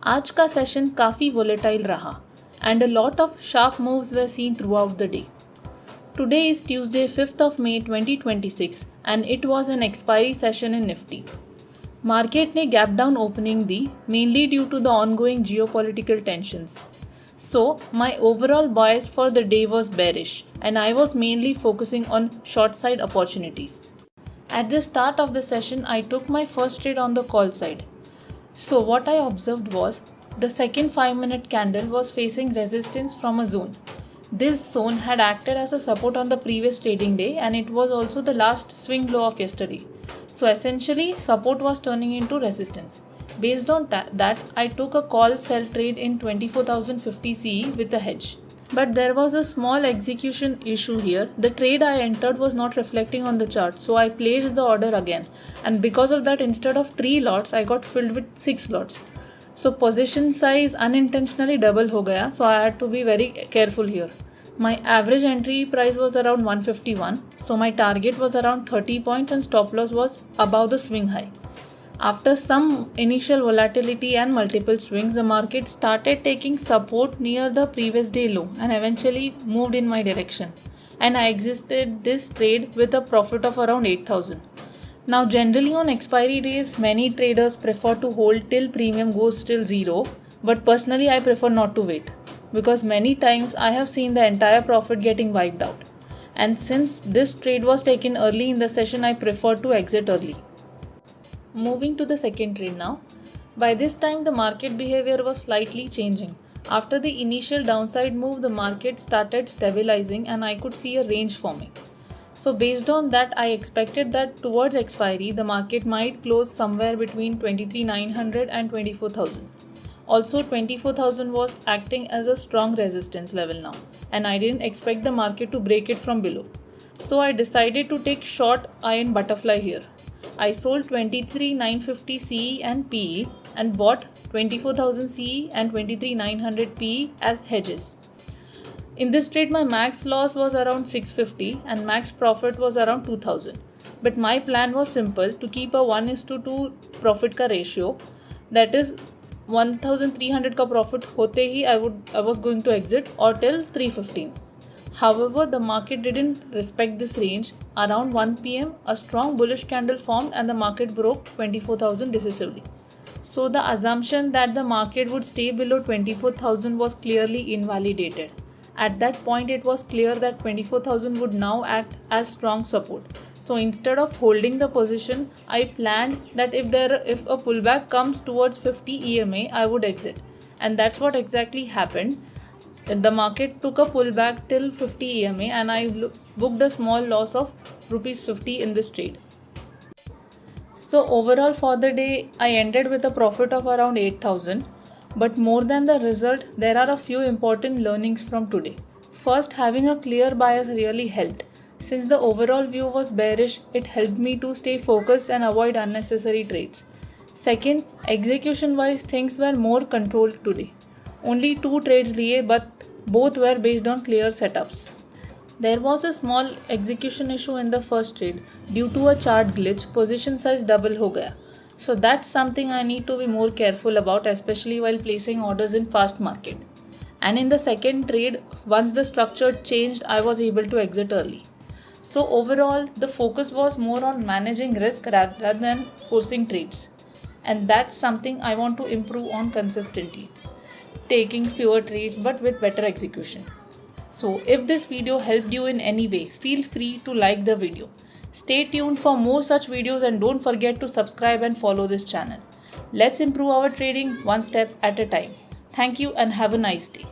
आज का सेशन काफ़ी वोलेटाइल रहा and a lot of sharp moves were seen throughout the day. Today is Tuesday 5th of May 2026 and it was an expiry session in Nifty. Market ने gap down opening the mainly due to the ongoing geopolitical tensions. So my overall bias for the day was bearish and I was mainly focusing on short side opportunities. At the start of the session I took my first trade on the call side. So what I observed was the second 5-minute candle was facing resistance from a zone. This zone had acted as a support on the previous trading day and it was also the last swing low of yesterday. So essentially support was turning into resistance. Based on that, I took a call sell trade in 24,050 CE with a hedge. But there was a small execution issue here. The trade I entered was not reflecting on the chart, so I placed the order again. And because of that, instead of 3 lots, I got filled with 6 lots. So position size unintentionally double ho gaya, so I had to be very careful here. My average entry price was around 151, so my target was around 30 points and stop loss was above the swing high. After some initial volatility and multiple swings, the market started taking support near the previous day low and eventually moved in my direction. And I exited this trade with a profit of around 8,000. Now generally on expiry days, many traders prefer to hold till premium goes till zero, but personally I prefer not to wait because many times I have seen the entire profit getting wiped out. And since this trade was taken early in the session, I prefer to exit early. Moving to the second trade now. By this time the market behavior was slightly changing. After the initial downside move, the market started stabilizing and I could see a range forming. So based on that, I expected that towards expiry, the market might close somewhere between 23,900 and 24,000. Also 24,000 was acting as a strong resistance level now and I didn't expect the market to break it from below. So I decided to take short iron butterfly here. I sold 23,950 CE and PE and bought 24,000 CE and 23,900 PE as hedges. In this trade, my max loss was around 650 and max profit was around 2,000. But my plan was simple, to keep a 1:2 profit ka ratio. That is 1,300 ka profit hote hi I was going to exit or till 315. However, the market didn't respect this range. Around 1 PM, a strong bullish candle formed and the market broke 24,000 decisively. So the assumption that the market would stay below 24,000 was clearly invalidated. At that point, it was clear that 24,000 would now act as strong support. So instead of holding the position, I planned that if a pullback comes towards 50 EMA, I would exit. And that's what exactly happened. The market took a pullback till 50 EMA and I booked a small loss of ₹50 in this trade. So overall for the day, I ended with a profit of around 8,000. But more than the result, there are a few important learnings from today. First, having a clear bias really helped. Since the overall view was bearish, it helped me to stay focused and avoid unnecessary trades. Second, execution-wise, things were more controlled today. Only 2 trades liye, but both were based on clear setups. There was a small execution issue in the first trade. Due to a chart glitch, position size double ho gaya. So that's something I need to be more careful about, especially while placing orders in fast market. And in the second trade, once the structure changed, I was able to exit early. So overall, the focus was more on managing risk rather than forcing trades. And that's something I want to improve on consistently. Taking fewer trades but with better execution. So if this video helped you in any way, feel free to like the video. Stay tuned for more such videos and don't forget to subscribe and follow this channel. Let's improve our trading one step at a time. Thank you and have a nice day.